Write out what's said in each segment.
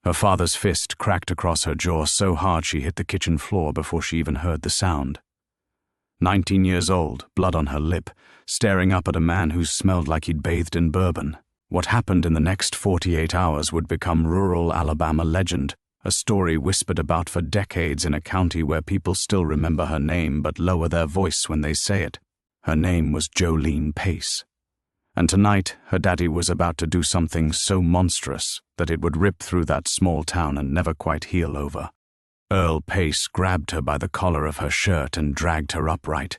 Her father's fist cracked across her jaw so hard she hit the kitchen floor before she even heard the sound. 19 years old, blood on her lip, staring up at a man who smelled like he'd bathed in bourbon. What happened in the next 48 hours would become rural Alabama legend, a story whispered about for decades in a county where people still remember her name but lower their voice when they say it. Her name was Jolene Pace. And tonight, her daddy was about to do something so monstrous that it would rip through that small town and never quite heal over. Earl Pace grabbed her by the collar of her shirt and dragged her upright.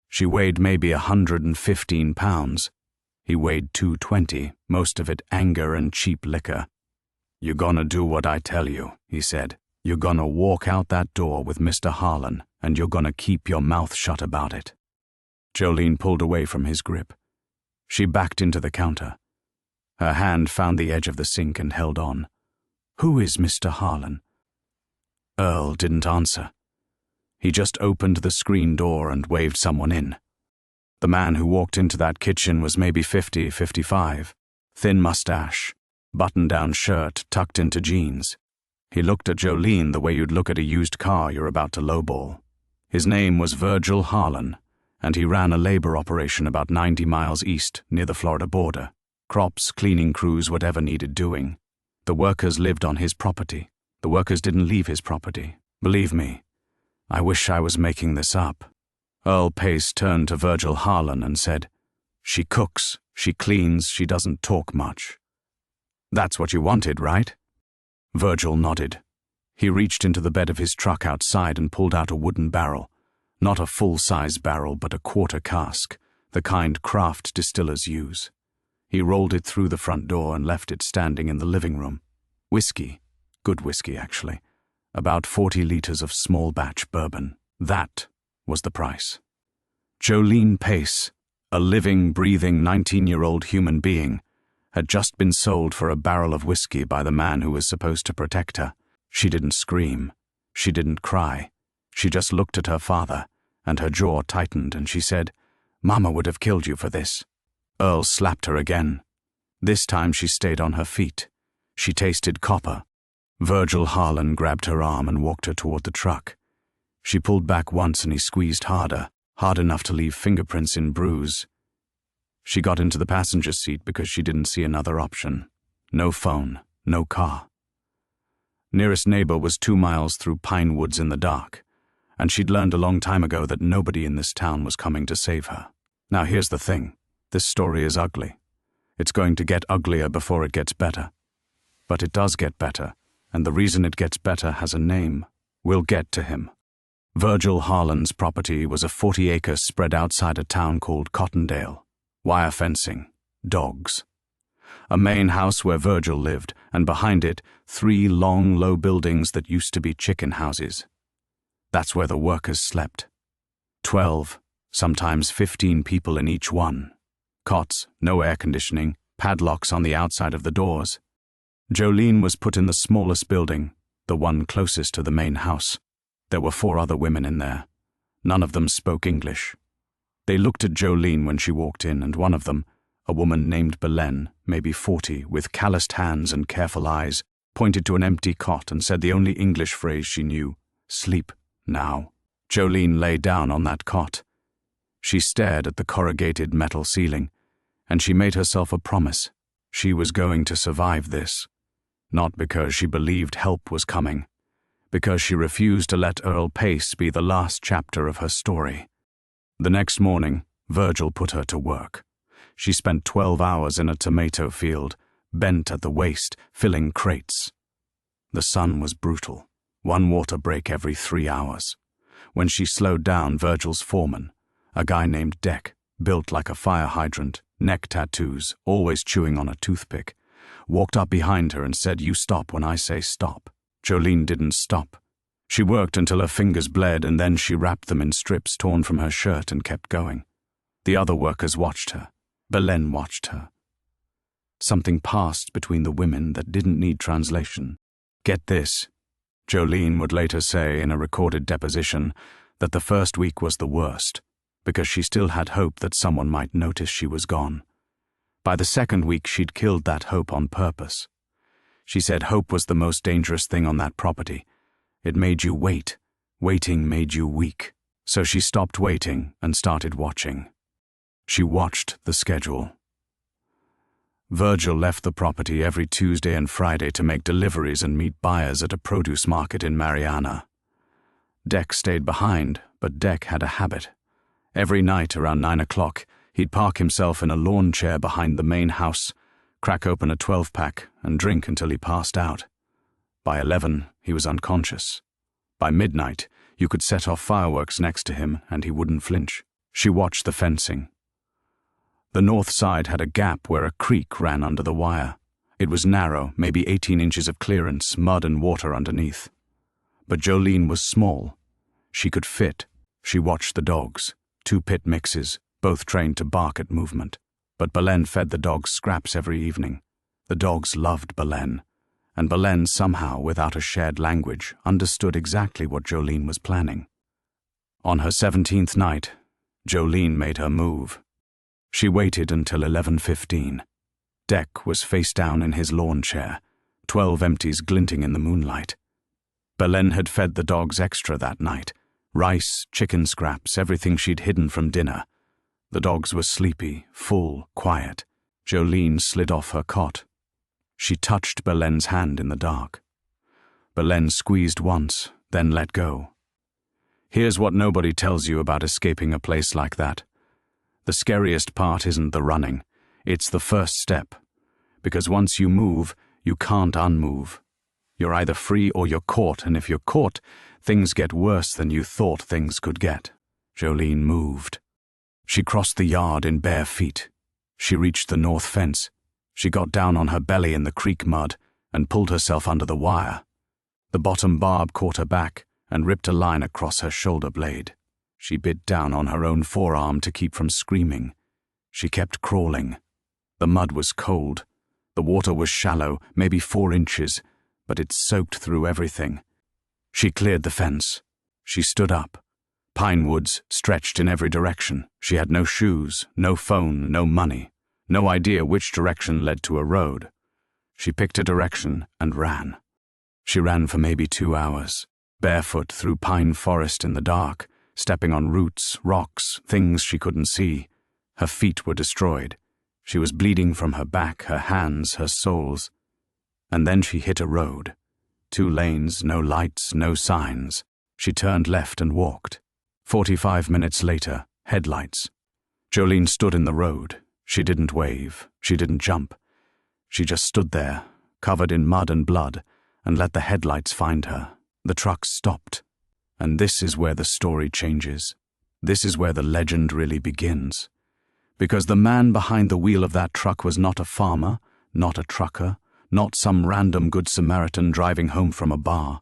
She weighed maybe 115 pounds. He weighed 220, most of it anger and cheap liquor. "You're gonna do what I tell you," he said. "You're gonna walk out that door with Mr. Harlan, and you're gonna keep your mouth shut about it." Jolene pulled away from his grip. She backed into the counter. Her hand found the edge of the sink and held on. "Who is Mr. Harlan?" Earl didn't answer. He just opened the screen door and waved someone in. The man who walked into that kitchen was maybe 50, 55, thin mustache, button-down shirt tucked into jeans. He looked at Jolene the way you'd look at a used car you're about to lowball. His name was Virgil Harlan, and he ran a labor operation about 90 miles east near the Florida border. Crops, cleaning crews, whatever needed doing. The workers lived on his property. The workers didn't leave his property. Believe me, I wish I was making this up. Earl Pace turned to Virgil Harlan and said, "She cooks, she cleans, she doesn't talk much. That's what you wanted, right?" Virgil nodded. He reached into the bed of his truck outside and pulled out a wooden barrel. Not a full-size barrel, but a quarter cask, the kind craft distillers use. He rolled it through the front door and left it standing in the living room. Whiskey. Good whiskey, actually. About 40 liters of small-batch bourbon. That was the price. Jolene Pace, a living, breathing 19-year-old human being, had just been sold for a barrel of whiskey by the man who was supposed to protect her. She didn't scream. She didn't cry. She just looked at her father, and her jaw tightened, and she said, "Mama would have killed you for this." Earl slapped her again. This time she stayed on her feet. She tasted copper. Virgil Harlan grabbed her arm and walked her toward the truck. She pulled back once and he squeezed harder, hard enough to leave fingerprints in bruise. She got into the passenger seat because she didn't see another option. No phone, no car. Nearest neighbor was 2 miles through pine woods in the dark, and she'd learned a long time ago that nobody in this town was coming to save her. Now here's the thing. This story is ugly. It's going to get uglier before it gets better. But it does get better, and the reason it gets better has a name. We'll get to him. Virgil Harlan's property was a 40 acres spread outside a town called Cottondale. Wire fencing. Dogs. A main house where Virgil lived, and behind it, 3 long, low buildings that used to be chicken houses. That's where the workers slept. 12, sometimes 15 people in each one. Cots, no air conditioning, padlocks on the outside of the doors. Jolene was put in the smallest building, the one closest to the main house. There were 4 other women in there. None of them spoke English. They looked at Jolene when she walked in, and one of them, a woman named Belen, maybe 40, with calloused hands and careful eyes, pointed to an empty cot and said the only English phrase she knew, "Sleep now." Jolene lay down on that cot. She stared at the corrugated metal ceiling, and she made herself a promise. She was going to survive this. Not because she believed help was coming, because she refused to let Earl Pace be the last chapter of her story. The next morning, Virgil put her to work. She spent 12 hours in a tomato field, bent at the waist, filling crates. The sun was brutal. 1 water break every 3 hours. When she slowed down, Virgil's foreman, a guy named Deck, built like a fire hydrant, neck tattoos, always chewing on a toothpick, walked up behind her and said, "You stop when I say stop." Jolene didn't stop. She worked until her fingers bled, and then she wrapped them in strips torn from her shirt and kept going. The other workers watched her. Belen watched her. Something passed between the women that didn't need translation. Get this. Jolene would later say in a recorded deposition that the first week was the worst, because she still had hope that someone might notice she was gone. By the second week, she'd killed that hope on purpose. She said hope was the most dangerous thing on that property. It made you wait. Waiting made you weak. So she stopped waiting and started watching. She watched the schedule. Virgil left the property every Tuesday and Friday to make deliveries and meet buyers at a produce market in Mariana. Dec stayed behind, but Dec had a habit. Every night around 9 o'clock, he'd park himself in a lawn chair behind the main house, crack open a 12-pack, and drink until he passed out. By 11, he was unconscious. By midnight, you could set off fireworks next to him and he wouldn't flinch. She watched the fencing. The north side had a gap where a creek ran under the wire. It was narrow, maybe 18 inches of clearance, mud and water underneath. But Jolene was small. She could fit. She watched the dogs, 2 pit mixes, both trained to bark at movement. But Belen fed the dogs scraps every evening. The dogs loved Belen, and Belen somehow, without a shared language, understood exactly what Jolene was planning. On her 17th night, Jolene made her move. She waited until 11:15. Dec was face down in his lawn chair, 12 empties glinting in the moonlight. Belen had fed the dogs extra that night. Rice, chicken scraps, everything she'd hidden from dinner. The dogs were sleepy, full, quiet. Jolene slid off her cot. She touched Belen's hand in the dark. Belen squeezed once, then let go. Here's what nobody tells you about escaping a place like that. The scariest part isn't the running. It's the first step. Because once you move, you can't unmove. You're either free or you're caught, and if you're caught, things get worse than you thought things could get. Jolene moved. She crossed the yard in bare feet. She reached the north fence. She got down on her belly in the creek mud and pulled herself under the wire. The bottom barb caught her back and ripped a line across her shoulder blade. She bit down on her own forearm to keep from screaming. She kept crawling. The mud was cold. The water was shallow, maybe 4 inches, but it soaked through everything. She cleared the fence. She stood up. Pine woods stretched in every direction. She had no shoes, no phone, no money, no idea which direction led to a road. She picked a direction and ran. She ran for maybe 2 hours, barefoot through pine forest in the dark, stepping on roots, rocks, things she couldn't see. Her feet were destroyed. She was bleeding from her back, her hands, her soles. And then she hit a road. 2 lanes, no lights, no signs. She turned left and walked. 45 minutes later, headlights. Jolene stood in the road. She didn't wave. She didn't jump. She just stood there, covered in mud and blood, and let the headlights find her. The truck stopped. And this is where the story changes. This is where the legend really begins. Because the man behind the wheel of that truck was not a farmer, not a trucker, not some random Good Samaritan driving home from a bar.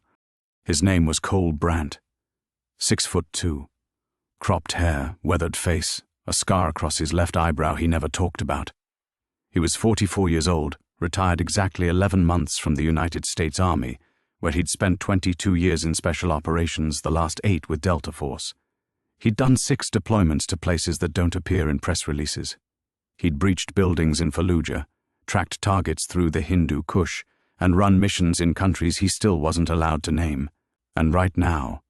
His name was Cole Brandt. 6'2". Cropped hair, weathered face, a scar across his left eyebrow he never talked about. He was 44 years old, retired exactly 11 months from the United States Army, where he'd spent 22 years in special operations, the last 8 with Delta Force. He'd done 6 deployments to places that don't appear in press releases. He'd breached buildings in Fallujah, tracked targets through the Hindu Kush, and run missions in countries he still wasn't allowed to name. And right now,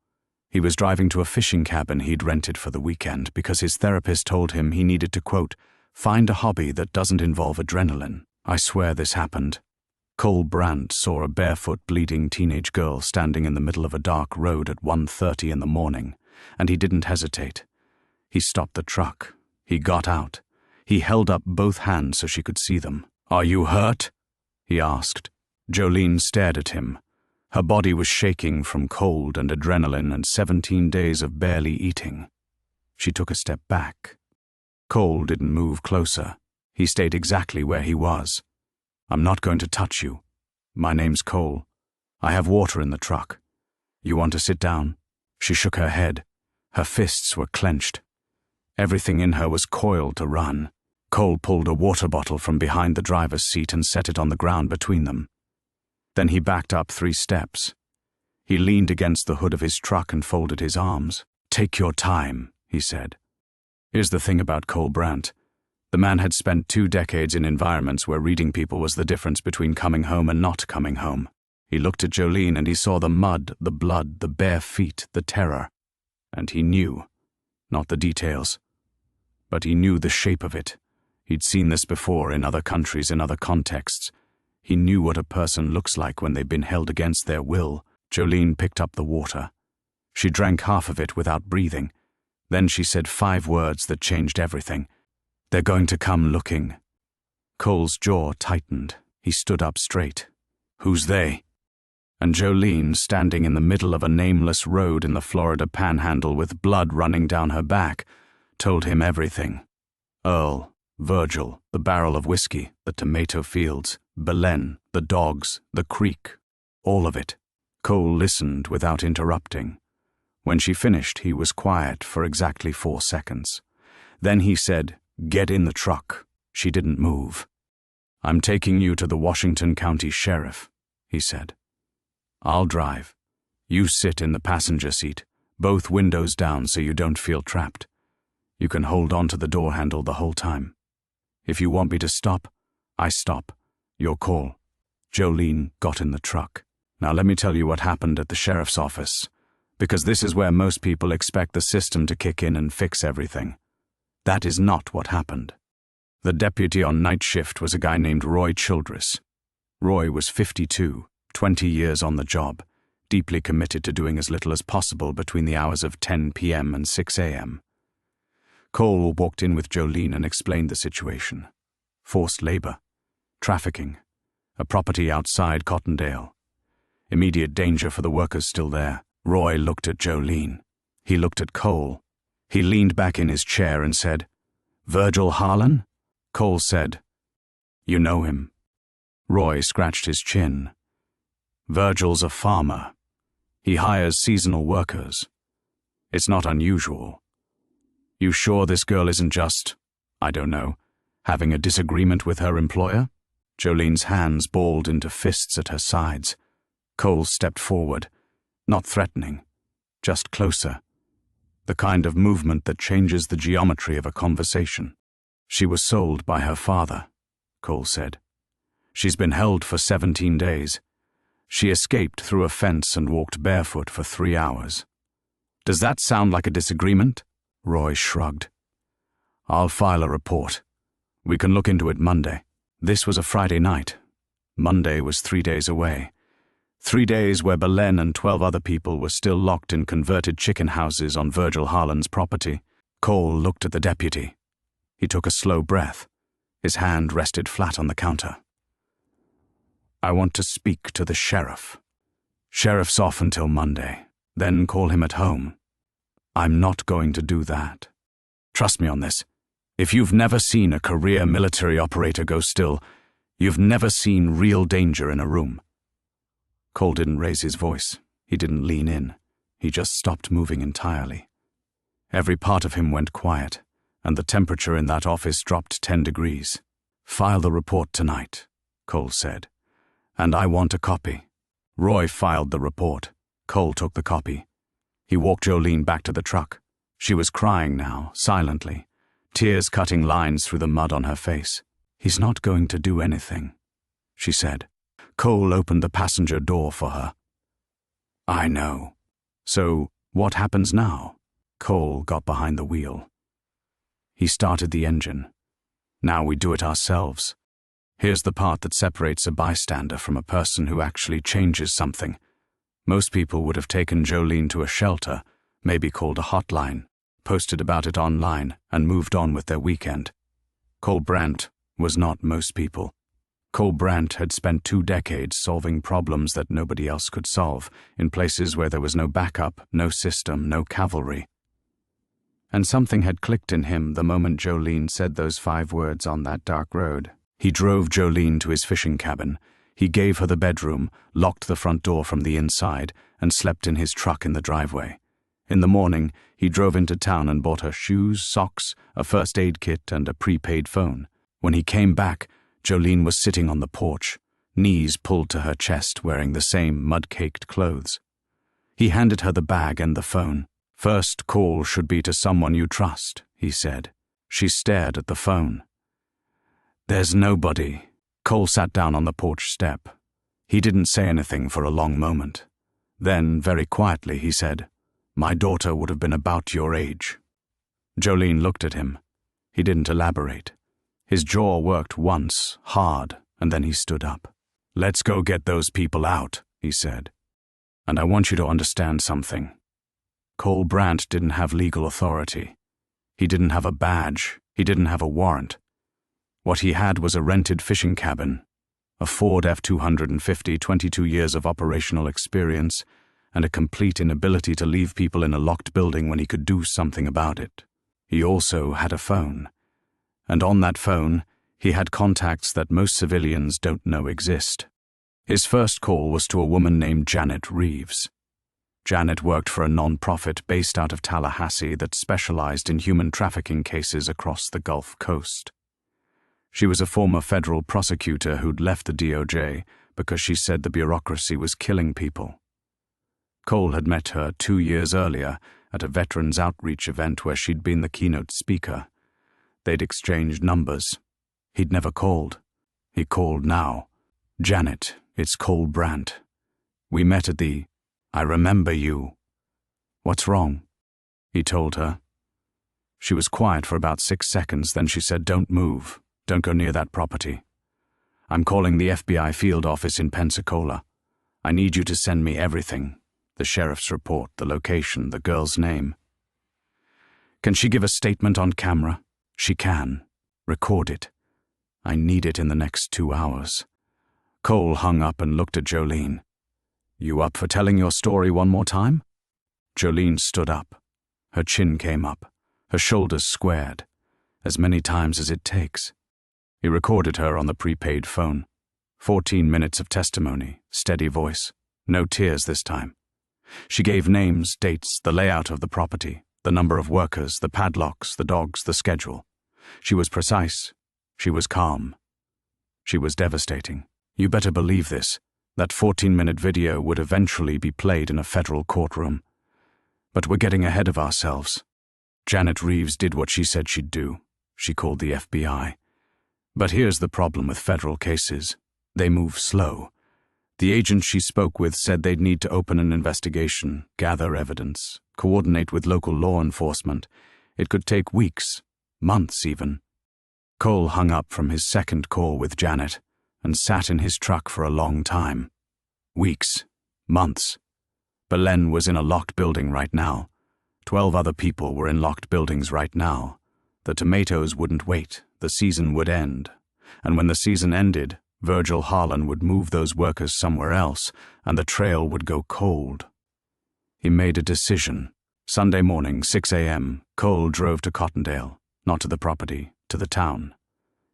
he was driving to a fishing cabin he'd rented for the weekend because his therapist told him he needed to, quote, find a hobby that doesn't involve adrenaline. I swear this happened. Cole Brandt saw a barefoot, bleeding teenage girl standing in the middle of a dark road at 1:30 in the morning, and he didn't hesitate. He stopped the truck. He got out. He held up both hands so she could see them. Are you hurt? He asked. Jolene stared at him. Her body was shaking from cold and adrenaline and 17 days of barely eating. She took a step back. Cole didn't move closer. He stayed exactly where he was. I'm not going to touch you. My name's Cole. I have water in the truck. You want to sit down? She shook her head. Her fists were clenched. Everything in her was coiled to run. Cole pulled a water bottle from behind the driver's seat and set it on the ground between them. Then he backed up 3 steps. He leaned against the hood of his truck and folded his arms. Take your time, he said. Here's the thing about Cole Brandt. The man had spent 2 decades in environments where reading people was the difference between coming home and not coming home. He looked at Jolene and he saw the mud, the blood, the bare feet, the terror. And he knew, not the details, but he knew the shape of it. He'd seen this before in other countries, in other contexts. He knew what a person looks like when they've been held against their will. Jolene picked up the water. She drank half of it without breathing. Then she said 5 words that changed everything. "They're going to come looking." Cole's jaw tightened. He stood up straight. "Who's they?" And Jolene, standing in the middle of a nameless road in the Florida Panhandle with blood running down her back, told him everything. Earl, Virgil, the barrel of whiskey, the tomato fields, Belen, the dogs, the creek, all of it. Cole listened without interrupting. When she finished, he was quiet for exactly 4 seconds. Then he said, "Get in the truck." She didn't move. "I'm taking you to the Washington County Sheriff," he said. "I'll drive. You sit in the passenger seat, both windows down so you don't feel trapped. You can hold on to the door handle the whole time. If you want me to stop, I stop. Your call." Jolene got in the truck. Now let me tell you what happened at the sheriff's office, because this is where most people expect the system to kick in and fix everything. That is not what happened. The deputy on night shift was a guy named Roy Childress. Roy was 52, 20 years on the job, deeply committed to doing as little as possible between the hours of 10 p.m. and 6 a.m. Cole walked in with Jolene and explained the situation. Forced labor, trafficking, a property outside Cottondale. Immediate danger for the workers still there. Roy looked at Jolene. He looked at Cole. He leaned back in his chair and said, "Virgil Harlan?" Cole said, "You know him." Roy scratched his chin. "Virgil's a farmer. He hires seasonal workers. It's not unusual. You sure this girl isn't just, I don't know, having a disagreement with her employer?" Jolene's hands balled into fists at her sides. Cole stepped forward, not threatening, just closer. The kind of movement that changes the geometry of a conversation. "She was sold by her father," Cole said. "She's been held for 17 days. She escaped through a fence and walked barefoot for 3 hours. Does that sound like a disagreement?" Roy shrugged. "I'll file a report. We can look into it Monday." This was a Friday night. Monday was 3 days away. 3 days where Belen and 12 other people were still locked in converted chicken houses on Virgil Harlan's property. Cole looked at the deputy. He took a slow breath. His hand rested flat on the counter. "I want to speak to the sheriff. Sheriff's off until Monday. Then call him at home." "I'm not going to do that. Trust me on this. If you've never seen a career military operator go still, you've never seen real danger in a room." Cole didn't raise his voice. He didn't lean in. He just stopped moving entirely. Every part of him went quiet, and the temperature in that office dropped 10 degrees. "File the report tonight," Cole said. "And I want a copy." Roy filed the report. Cole took the copy. He walked Jolene back to the truck. She was crying now, silently, tears cutting lines through the mud on her face. "He's not going to do anything," she said. Cole opened the passenger door for her. "I know. So, what happens now?" Cole got behind the wheel. He started the engine. "Now we do it ourselves. Here's the part that separates a bystander from a person who actually changes something. Most people would have taken Jolene to a shelter, maybe called a hotline, posted about it online, and moved on with their weekend. Cole Brandt was not most people. Cole Brandt had spent 2 decades solving problems that nobody else could solve, in places where there was no backup, no system, no cavalry. And something had clicked in him the moment Jolene said those 5 words on that dark road. He drove Jolene to his fishing cabin. He gave her the bedroom, locked the front door from the inside, and slept in his truck in the driveway. In the morning, he drove into town and bought her shoes, socks, a first aid kit, and a prepaid phone. When he came back, Jolene was sitting on the porch, knees pulled to her chest, wearing the same mud-caked clothes. He handed her the bag and the phone. "First call should be to someone you trust," he said. She stared at the phone. There's nobody. Cole sat down on the porch step. He didn't say anything for a long moment. Then, very quietly, he said, "My daughter would have been about your age." Jolene looked at him. He didn't elaborate. His jaw worked once, hard, and then he stood up. "Let's go get those people out," he said. "And I want you to understand something. Cole Brandt didn't have legal authority. He didn't have a badge. He didn't have a warrant. What he had was a rented fishing cabin, a Ford F-250, 22 years of operational experience, and a complete inability to leave people in a locked building when he could do something about it. He also had a phone. And on that phone, he had contacts that most civilians don't know exist. His first call was to a woman named Janet Reeves. Janet worked for a non-profit based out of Tallahassee that specialized in human trafficking cases across the Gulf Coast. She was a former federal prosecutor who'd left the DOJ because she said the bureaucracy was killing people. Cole had met her 2 years earlier at a veterans outreach event where she'd been the keynote speaker. They'd exchanged numbers. He'd never called. He called now. "Janet, it's Cole Brandt. We met at the... I remember you." "What's wrong?" he told her. She was quiet for about 6 seconds, then she said, "Don't move. Don't go near that property. I'm calling the FBI field office in Pensacola. I need you to send me everything. The sheriff's report, the location, the girl's name." "Can she give a statement on camera?" "She can. Record it. I need it in the next 2 hours." Cole hung up and looked at Jolene. "You up for telling your story one more time?" Jolene stood up. Her chin came up. Her shoulders squared. "As many times as it takes." He recorded her on the prepaid phone. 14 minutes of testimony, steady voice. No tears this time. She gave names, dates, the layout of the property, the number of workers, the padlocks, the dogs, the schedule. She was precise. She was calm. She was devastating. You better believe this. That 14-minute video would eventually be played in a federal courtroom. But we're getting ahead of ourselves. Janet Reeves did what she said she'd do. She called the FBI. But here's the problem with federal cases. They move slow. The agent she spoke with said they'd need to open an investigation, gather evidence, coordinate with local law enforcement. It could take weeks, months even. Cole hung up from his second call with Janet and sat in his truck for a long time. Weeks, months. Belen was in a locked building right now. 12 other people were in locked buildings right now. The tomatoes wouldn't wait. The season would end. And when the season ended, Virgil Harlan would move those workers somewhere else, and the trail would go cold. He made a decision. Sunday morning, 6 a.m., Cole drove to Cottondale, not to the property, to the town.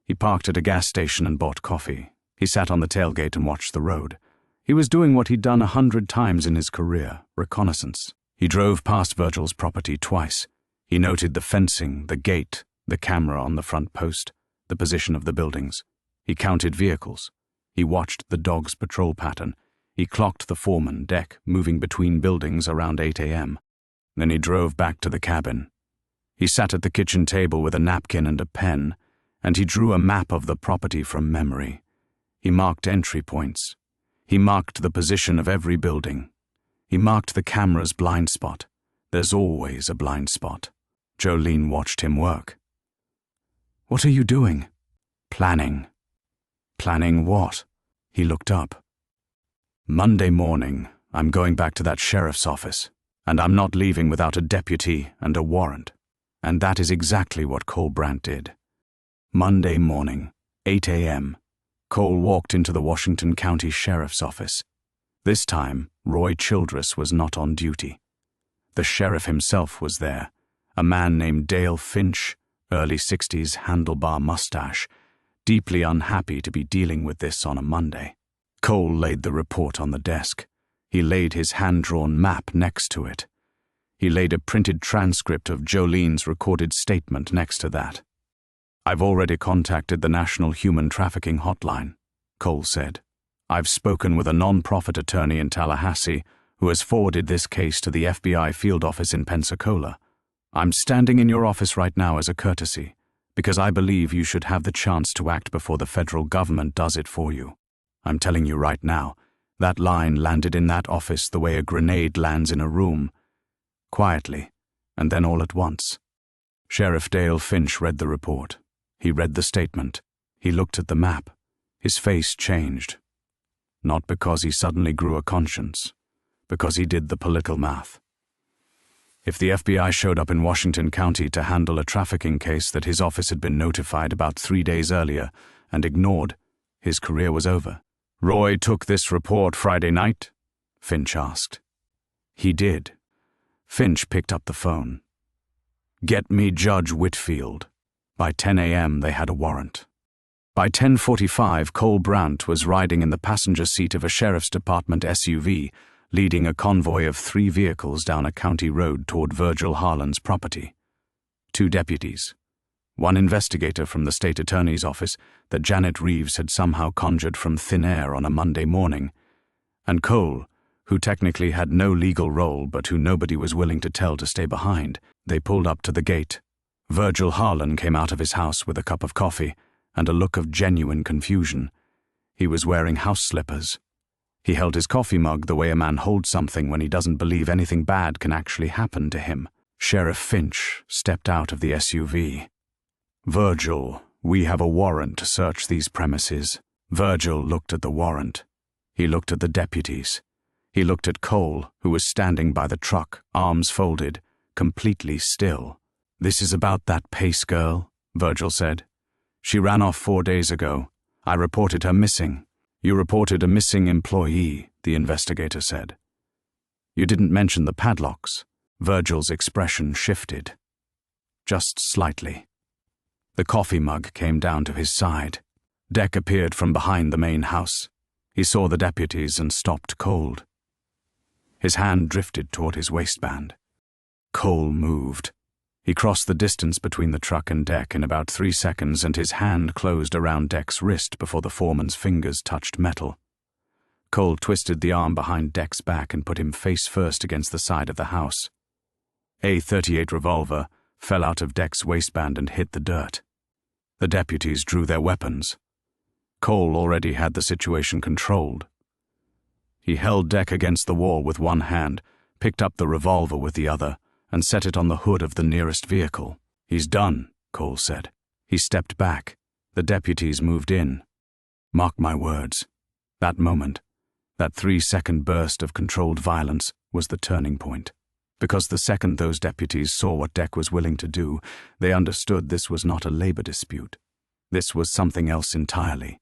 He parked at a gas station and bought coffee. He sat on the tailgate and watched the road. He was doing what he'd done 100 times in his career, reconnaissance. He drove past Virgil's property twice. He noted the fencing, the gate, the camera on the front post, the position of the buildings. He counted vehicles. He watched the dog's patrol pattern. He clocked the foreman deck moving between buildings around 8 a.m. Then he drove back to the cabin. He sat at the kitchen table with a napkin and a pen, and he drew a map of the property from memory. He marked entry points. He marked the position of every building. He marked the camera's blind spot. There's always a blind spot. Jolene watched him work. "What are you doing?" "Planning." "Planning what?" He looked up. "Monday morning, I'm going back to that sheriff's office, and I'm not leaving without a deputy and a warrant." And that is exactly what Cole Brandt did. Monday morning, 8 a.m., Cole walked into the Washington County Sheriff's Office. This time, Roy Childress was not on duty. The sheriff himself was there, a man named Dale Finch, early 60s, handlebar mustache, deeply unhappy to be dealing with this on a Monday. Cole laid the report on the desk. He laid his hand-drawn map next to it. He laid a printed transcript of Jolene's recorded statement next to that. "I've already contacted the National Human Trafficking Hotline," Cole said. "I've spoken with a non-profit attorney in Tallahassee who has forwarded this case to the FBI field office in Pensacola. I'm standing in your office right now as a courtesy. Because I believe you should have the chance to act before the federal government does it for you. I'm telling you right now, that line landed in that office the way a grenade lands in a room. Quietly, and then all at once. Sheriff Dale Finch read the report. He read the statement. He looked at the map. His face changed. Not because he suddenly grew a conscience, because he did the political math. If the FBI showed up in Washington County to handle a trafficking case that his office had been notified about 3 days earlier and ignored, his career was over. Roy took this report Friday night? Finch asked. He did. Finch picked up the phone. Get me Judge Whitfield. By 10 a.m. they had a warrant. By 10:45, Cole Brandt was riding in the passenger seat of a sheriff's department SUV, leading a convoy of 3 vehicles down a county road toward Virgil Harlan's property. 2 deputies. 1 investigator from the state attorney's office that Janet Reeves had somehow conjured from thin air on a Monday morning, and Cole, who technically had no legal role but who nobody was willing to tell to stay behind. They pulled up to the gate. Virgil Harlan came out of his house with a cup of coffee and a look of genuine confusion. He was wearing house slippers. He held his coffee mug the way a man holds something when he doesn't believe anything bad can actually happen to him. Sheriff Finch stepped out of the SUV. Virgil, we have a warrant to search these premises. Virgil looked at the warrant. He looked at the deputies. He looked at Cole, who was standing by the truck, arms folded, completely still. This is about that Pace girl, Virgil said. She ran off 4 days ago. I reported her missing. You reported a missing employee, the investigator said. You didn't mention the padlocks. Virgil's expression shifted. Just slightly. The coffee mug came down to his side. Deck appeared from behind the main house. He saw the deputies and stopped cold. His hand drifted toward his waistband. Cole moved. He crossed the distance between the truck and Deck in about 3 seconds, and his hand closed around Deck's wrist before the foreman's fingers touched metal. Cole twisted the arm behind Deck's back and put him face first against the side of the house. A .38 revolver fell out of Deck's waistband and hit the dirt. The deputies drew their weapons. Cole already had the situation controlled. He held Deck against the wall with one hand, picked up the revolver with the other, and set it on the hood of the nearest vehicle. He's done, Cole said. He stepped back. The deputies moved in. Mark my words. That moment, that 3-second burst of controlled violence, was the turning point. Because the second those deputies saw what Deck was willing to do, they understood this was not a labor dispute. This was something else entirely.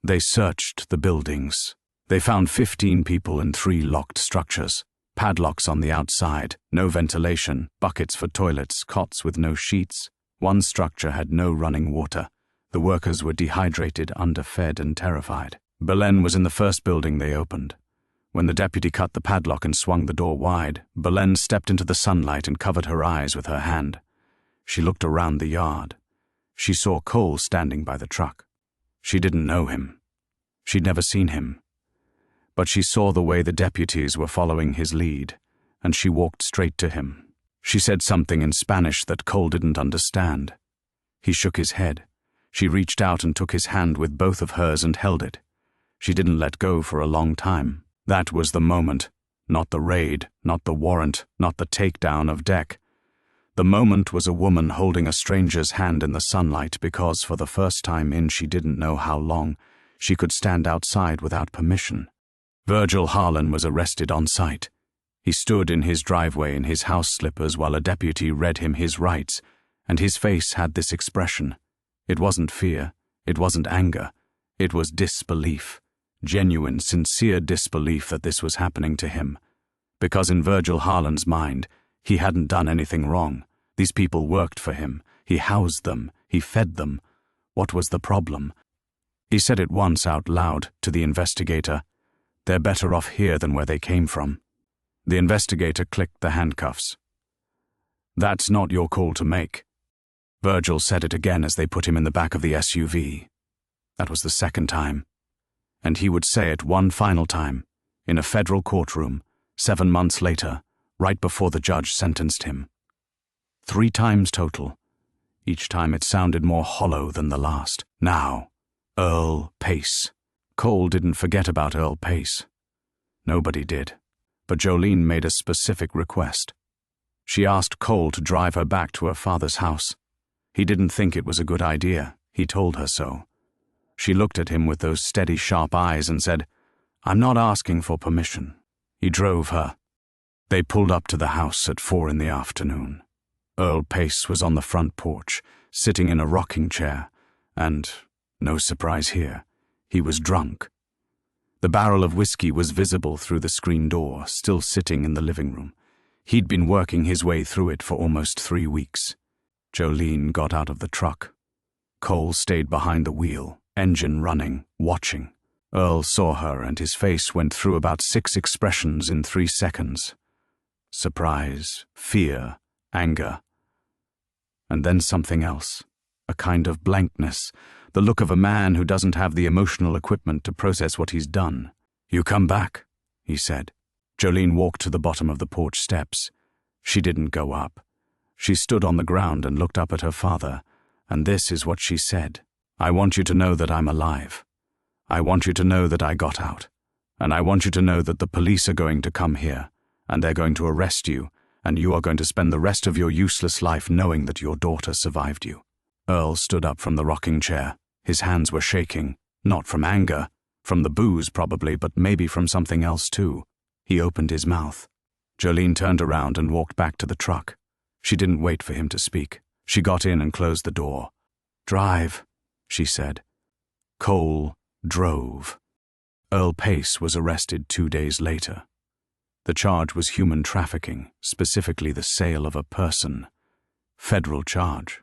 They searched the buildings. They found 15 people in 3 locked structures. Padlocks on the outside, no ventilation, buckets for toilets, cots with no sheets. One structure had no running water. The workers were dehydrated, underfed, and terrified. Belen was in the first building they opened. When the deputy cut the padlock and swung the door wide, Belen stepped into the sunlight and covered her eyes with her hand. She looked around the yard. She saw Cole standing by the truck. She didn't know him. She'd never seen him. But she saw the way the deputies were following his lead, and she walked straight to him. She said something in Spanish that Cole didn't understand. He shook his head. She reached out and took his hand with both of hers and held it. She didn't let go for a long time. That was the moment. Not the raid, not the warrant, not the takedown of Deck. The moment was a woman holding a stranger's hand in the sunlight because, for the first time in she didn't know how long, she could stand outside without permission. Virgil Harlan was arrested on sight. He stood in his driveway in his house slippers while a deputy read him his rights, and his face had this expression. It wasn't fear, it wasn't anger, it was disbelief, genuine, sincere disbelief that this was happening to him. Because in Virgil Harlan's mind, he hadn't done anything wrong. These people worked for him. He housed them. He fed them. What was the problem? He said it once out loud to the investigator. They're better off here than where they came from. The investigator clicked the handcuffs. That's not your call to make. Virgil said it again as they put him in the back of the SUV. That was the second time. And he would say it one final time, in a federal courtroom, 7 months later, right before the judge sentenced him. 3 times total. Each time it sounded more hollow than the last. Now, Earl Pace. Cole didn't forget about Earl Pace. Nobody did. But Jolene made a specific request. She asked Cole to drive her back to her father's house. He didn't think it was a good idea. He told her so. She looked at him with those steady, sharp eyes and said, "I'm not asking for permission." He drove her. They pulled up to the house at 4 in the afternoon. Earl Pace was on the front porch, sitting in a rocking chair, and, no surprise here, he was drunk. The barrel of whiskey was visible through the screen door, still sitting in the living room. He'd been working his way through it for almost 3 weeks. Jolene got out of the truck. Cole stayed behind the wheel, engine running, watching. Earl saw her, and his face went through about 6 expressions in 3 seconds. Surprise, fear, anger. And then something else, a kind of blankness, the look of a man who doesn't have the emotional equipment to process what he's done. "You come back," he said. Jolene walked to the bottom of the porch steps. She didn't go up. She stood on the ground and looked up at her father, and this is what she said. "I want you to know that I'm alive. I want you to know that I got out. And I want you to know that the police are going to come here, and they're going to arrest you, and you are going to spend the rest of your useless life knowing that your daughter survived you." Earl stood up from the rocking chair. His hands were shaking, not from anger, from the booze probably, but maybe from something else too. He opened his mouth. Jolene turned around and walked back to the truck. She didn't wait for him to speak. She got in and closed the door. "Drive," she said. Cole drove. Earl Pace was arrested 2 days later. The charge was human trafficking, specifically the sale of a person. Federal charge.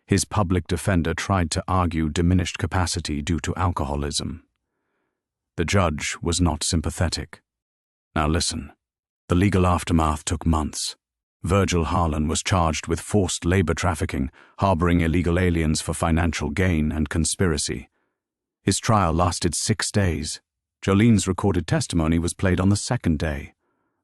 His public defender tried to argue diminished capacity due to alcoholism. The judge was not sympathetic. Now listen, the legal aftermath took months. Virgil Harlan was charged with forced labor trafficking, harboring illegal aliens for financial gain, and conspiracy. His trial lasted 6 days. Jolene's recorded testimony was played on the 2nd day.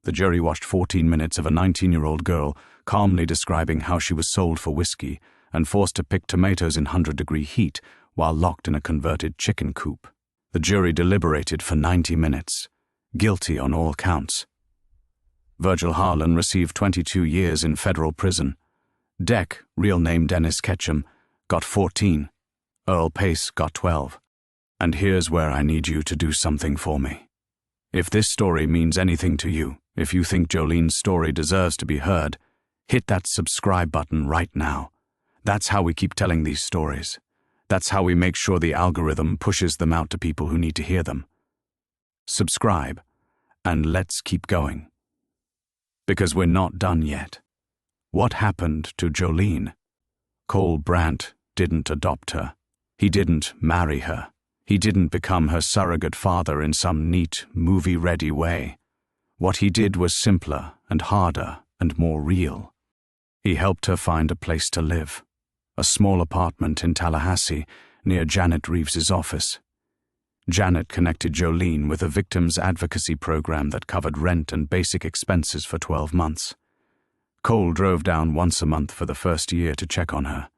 The jury watched 14 minutes of a 19-year-old girl calmly describing how she was sold for whiskey and forced to pick tomatoes in 100-degree heat while locked in a converted chicken coop. The jury deliberated for 90 minutes. Guilty on all counts. Virgil Harlan received 22 years in federal prison. Deck, real name Dennis Ketchum, got 14. Earl Pace got 12. And here's where I need you to do something for me. If this story means anything to you, if you think Jolene's story deserves to be heard, hit that subscribe button right now. That's how we keep telling these stories. That's how we make sure the algorithm pushes them out to people who need to hear them. Subscribe, and let's keep going. Because we're not done yet. What happened to Jolene? Cole Brandt didn't adopt her. He didn't marry her. He didn't become her surrogate father in some neat, movie-ready way. What he did was simpler and harder and more real. He helped her find a place to live. A small apartment in Tallahassee near Janet Reeves's office. Janet connected Jolene with a victims advocacy program that covered rent and basic expenses for 12 months. Cole drove down once a month for the first year to check on her.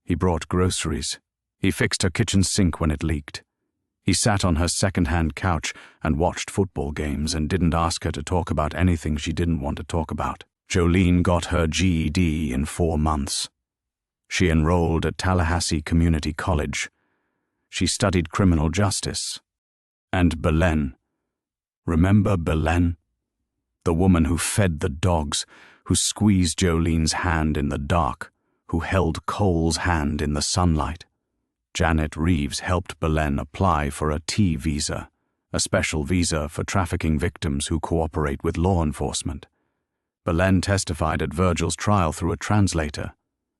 He brought groceries. He fixed her kitchen sink when it leaked. He sat on her second-hand couch and watched football games and didn't ask her to talk about anything she didn't want to talk about. Jolene got her GED in 4 months. She enrolled at Tallahassee Community College. She studied criminal justice. And Belen. Remember Belen? The woman who fed the dogs, who squeezed Jolene's hand in the dark, who held Cole's hand in the sunlight. Janet Reeves helped Belen apply for a T visa, a special visa for trafficking victims who cooperate with law enforcement. Belen testified at Virgil's trial through a translator.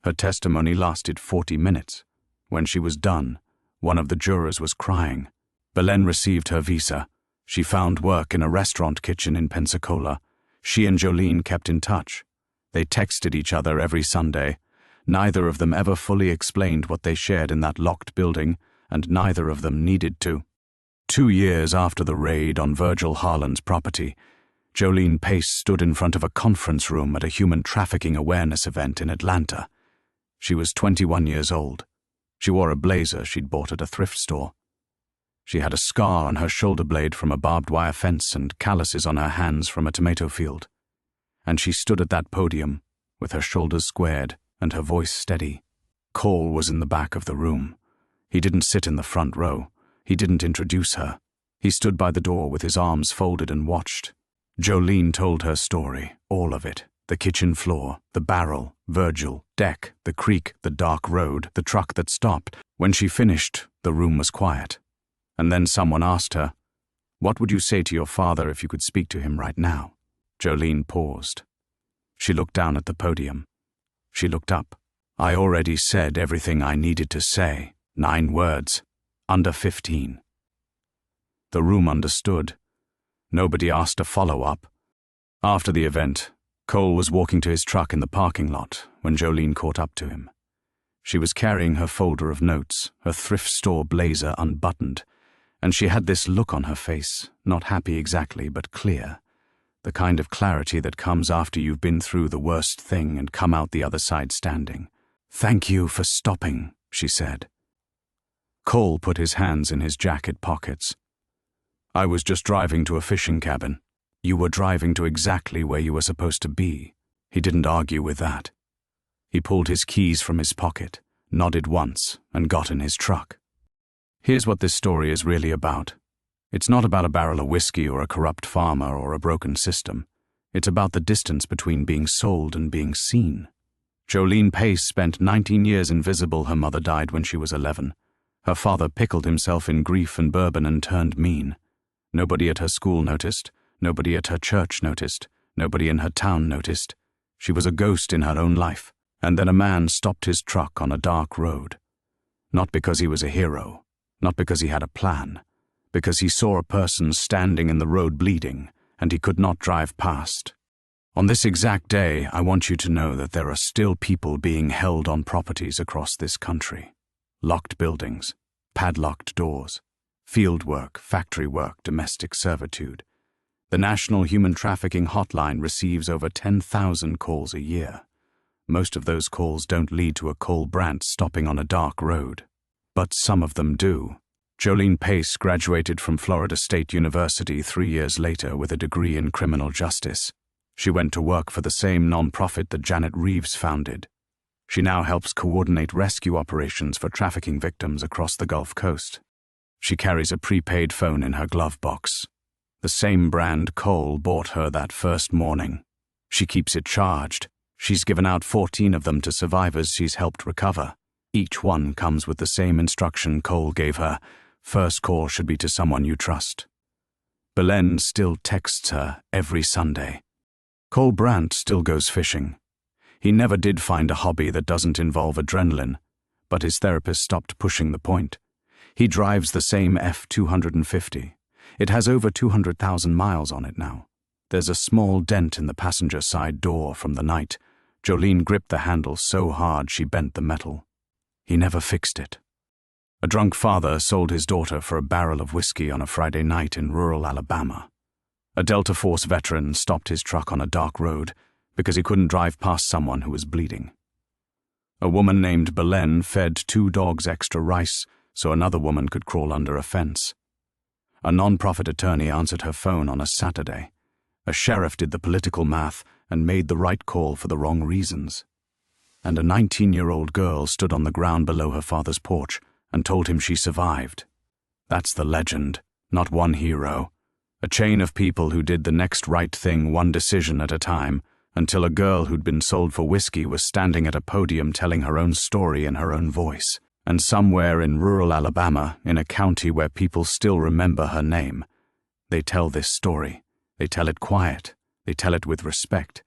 Her testimony lasted 40 minutes. When she was done, one of the jurors was crying. Belen received her visa. She found work in a restaurant kitchen in Pensacola. She and Jolene kept in touch. They texted each other every Sunday. Neither of them ever fully explained what they shared in that locked building, and neither of them needed to. 2 years after the raid on Virgil Harlan's property, Jolene Pace stood in front of a conference room at a human trafficking awareness event in Atlanta. She was 21 years old. She wore a blazer she'd bought at a thrift store. She had a scar on her shoulder blade from a barbed wire fence and calluses on her hands from a tomato field. And she stood at that podium, with her shoulders squared and her voice steady. Cole was in the back of the room. He didn't sit in the front row. He didn't introduce her. He stood by the door with his arms folded and watched. Jolene told her story, all of it. The kitchen floor, the barrel, Virgil, deck, the creek, the dark road, the truck that stopped. When she finished, the room was quiet. And then someone asked her, "What would you say to your father if you could speak to him right now?" Jolene paused. She looked down at the podium. She looked up. "I already said everything I needed to say. 9 words. Under 15. The room understood. Nobody asked a follow-up. After the event, Cole was walking to his truck in the parking lot when Jolene caught up to him. She was carrying her folder of notes, her thrift store blazer unbuttoned, and she had this look on her face, not happy exactly, but clear. The kind of clarity that comes after you've been through the worst thing and come out the other side standing. "Thank you for stopping," she said. Cole put his hands in his jacket pockets. "I was just driving to a fishing cabin. You were driving to exactly where you were supposed to be." He didn't argue with that. He pulled his keys from his pocket, nodded once, and got in his truck. Here's what this story is really about. It's not about a barrel of whiskey or a corrupt farmer or a broken system. It's about the distance between being sold and being seen. Jolene Pace spent 19 years invisible. Her mother died when she was 11. Her father pickled himself in grief and bourbon and turned mean. Nobody at her school noticed. Nobody at her church noticed. Nobody in her town noticed. She was a ghost in her own life. And then a man stopped his truck on a dark road. Not because he was a hero. Not because he had a plan. Because he saw a person standing in the road bleeding, and he could not drive past. On this exact day, I want you to know that there are still people being held on properties across this country. Locked buildings, padlocked doors, field work, factory work, domestic servitude. The National Human Trafficking Hotline receives over 10,000 calls a year. Most of those calls don't lead to a Cole Brandt stopping on a dark road. But some of them do. Jolene Pace graduated from Florida State University 3 years later with a degree in criminal justice. She went to work for the same nonprofit that Janet Reeves founded. She now helps coordinate rescue operations for trafficking victims across the Gulf Coast. She carries a prepaid phone in her glove box. The same brand Cole bought her that first morning. She keeps it charged. She's given out 14 of them to survivors she's helped recover. Each one comes with the same instruction Cole gave her. First call should be to someone you trust. Belen still texts her every Sunday. Cole Brandt still goes fishing. He never did find a hobby that doesn't involve adrenaline, but his therapist stopped pushing the point. He drives the same F-250. It has over 200,000 miles on it now. There's a small dent in the passenger side door from the night. Jolene gripped the handle so hard she bent the metal. He never fixed it. A drunk father sold his daughter for a barrel of whiskey on a Friday night in rural Alabama. A Delta Force veteran stopped his truck on a dark road because he couldn't drive past someone who was bleeding. A woman named Belen fed 2 dogs extra rice so another woman could crawl under a fence. A non-profit attorney answered her phone on a Saturday. A sheriff did the political math and made the right call for the wrong reasons. And a 19-year-old girl stood on the ground below her father's porch and told him she survived. That's the legend, not one hero. A chain of people who did the next right thing one decision at a time, until a girl who'd been sold for whiskey was standing at a podium telling her own story in her own voice. And somewhere in rural Alabama, in a county where people still remember her name, they tell this story. They tell it quiet. They tell it with respect.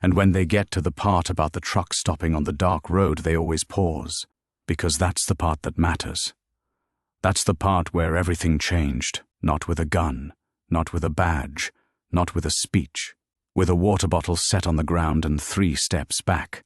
And when they get to the part about the truck stopping on the dark road, they always pause, because that's the part that matters. That's the part where everything changed, not with a gun, not with a badge, not with a speech, with a water bottle set on the ground and 3 steps back.